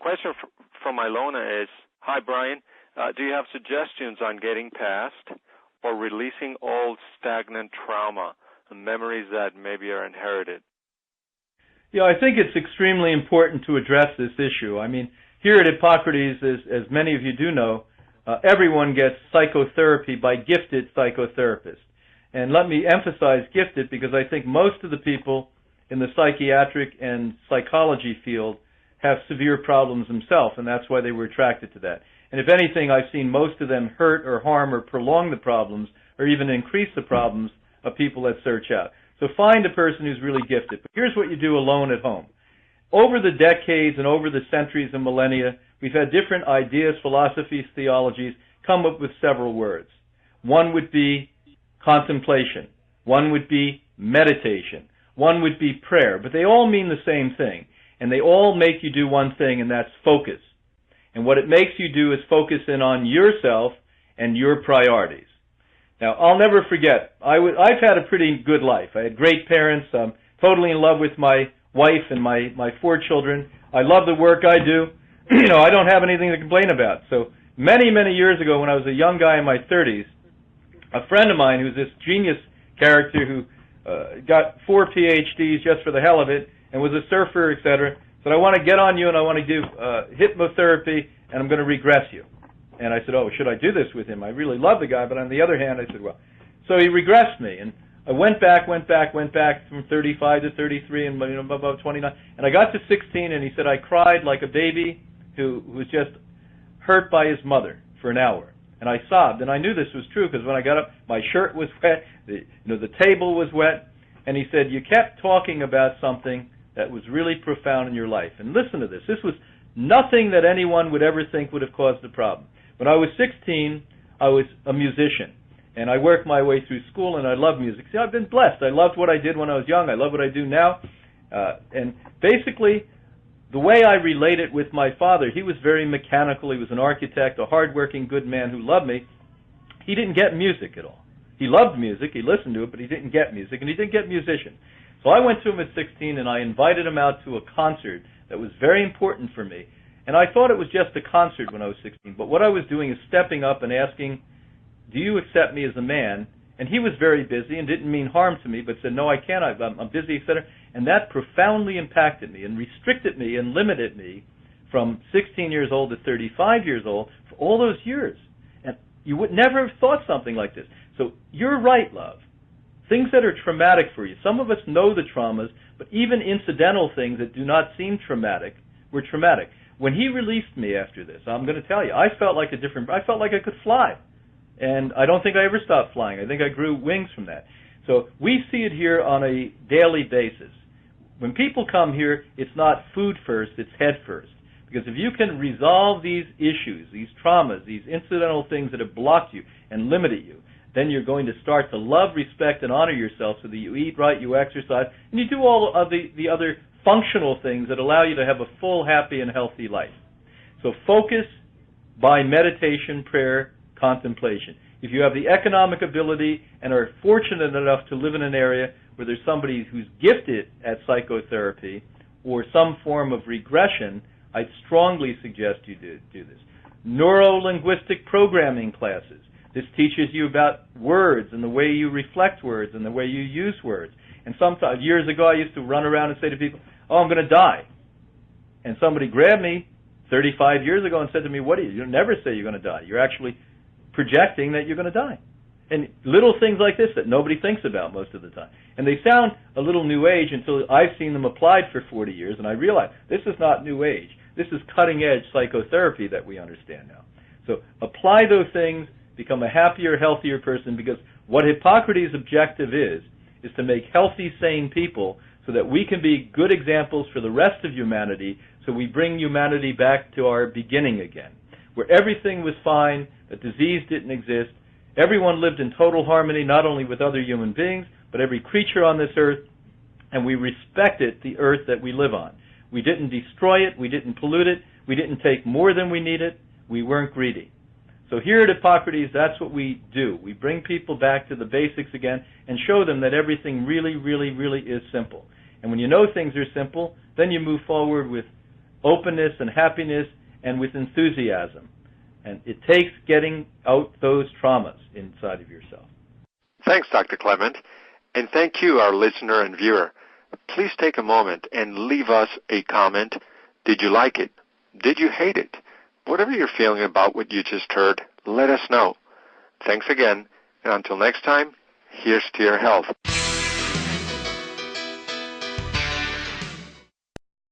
Question from Ilona is, hi, Brian. Do you have suggestions on getting past or releasing old stagnant trauma and memories that maybe are inherited? Yeah, I think it's extremely important to address this issue. I mean, here at Hippocrates, as many of you do know, everyone gets psychotherapy by gifted psychotherapists. And let me emphasize gifted because I think most of the people in the psychiatric and psychology field have severe problems themselves, and that's why they were attracted to that. And if anything, I've seen most of them hurt or harm or prolong the problems or even increase the problems of people that search out. So find a person who's really gifted. But here's what you do alone at home. Over the decades and over the centuries and millennia, we've had different ideas, philosophies, theologies come up with several words. One would be contemplation. One would be meditation. One would be prayer. But they all mean the same thing. And they all make you do one thing, and that's focus. And what it makes you do is focus in on yourself and your priorities. Now, I'll never forget, I've had a pretty good life. I had great parents. I'm totally in love with my wife and my 4 children. I love the work I do. I don't have anything to complain about. So many, many years ago when I was a young guy in my 30s, a friend of mine who's this genius character who got 4 PhDs just for the hell of it and was a surfer, etc., said, I want to get on you and I want to do hypnotherapy and I'm going to regress you. And I said, oh, should I do this with him? I really love the guy, but on the other hand, I said, well. So he regressed me, and I went back from 35 to 33 and about 29. And I got to 16, and he said I cried like a baby who was just hurt by his mother for an hour. And I sobbed, and I knew this was true because when I got up, my shirt was wet, the table was wet. And he said, you kept talking about something that was really profound in your life. And listen to this. This was nothing that anyone would ever think would have caused a problem. When I was 16, I was a musician, and I worked my way through school, and I love music. See, I've been blessed. I loved what I did when I was young. I love what I do now. And basically, the way I related with my father, he was very mechanical. He was an architect, a hardworking, good man who loved me. He didn't get music at all. He loved music. He listened to it, but he didn't get music, and he didn't get musician. So I went to him at 16, and I invited him out to a concert that was very important for me. And I thought it was just a concert when I was 16, but what I was doing is stepping up and asking, do you accept me as a man? And he was very busy and didn't mean harm to me, but said, no, I can't, I'm busy, etc. And that profoundly impacted me and restricted me and limited me from 16 years old to 35 years old for all those years. And you would never have thought something like this. So you're right, love. Things that are traumatic for you. Some of us know the traumas, but even incidental things that do not seem traumatic were traumatic. When he released me after this, I'm going to tell you, I felt like I could fly. And I don't think I ever stopped flying. I think I grew wings from that. So we see it here on a daily basis. When people come here, it's not food first, it's head first. Because if you can resolve these issues, these traumas, these incidental things that have blocked you and limited you, then you're going to start to love, respect, and honor yourself so that you eat right, you exercise, and you do all of the other functional things that allow you to have a full, happy, and healthy life. So focus by meditation, prayer, contemplation. If you have the economic ability and are fortunate enough to live in an area where there's somebody who's gifted at psychotherapy or some form of regression, I'd strongly suggest you do this. Neuro-linguistic programming classes. This teaches you about words and the way you reflect words and the way you use words. And sometimes, years ago, I used to run around and say to people, oh, I'm going to die. And somebody grabbed me 35 years ago and said to me, what are you? You'll never say you're going to die. You're actually projecting that you're going to die. And little things like this that nobody thinks about most of the time. And they sound a little new age until I've seen them applied for 40 years, and I realize this is not new age. This is cutting-edge psychotherapy that we understand now. So apply those things, become a happier, healthier person, because what Hippocrates' objective is to make healthy, sane people so that we can be good examples for the rest of humanity, so we bring humanity back to our beginning again, where everything was fine, that disease didn't exist, everyone lived in total harmony, not only with other human beings, but every creature on this earth, and we respected the earth that we live on. We didn't destroy it, we didn't pollute it, we didn't take more than we needed, we weren't greedy. So here at Hippocrates, that's what we do. We bring people back to the basics again and show them that everything really, really, really is simple. And when you know things are simple, then you move forward with openness and happiness and with enthusiasm. And it takes getting out those traumas inside of yourself. Thanks, Dr. Clement. And thank you, our listener and viewer. Please take a moment and leave us a comment. Did you like it? Did you hate it? Whatever you're feeling about what you just heard, let us know. Thanks again, and until next time, here's to your health.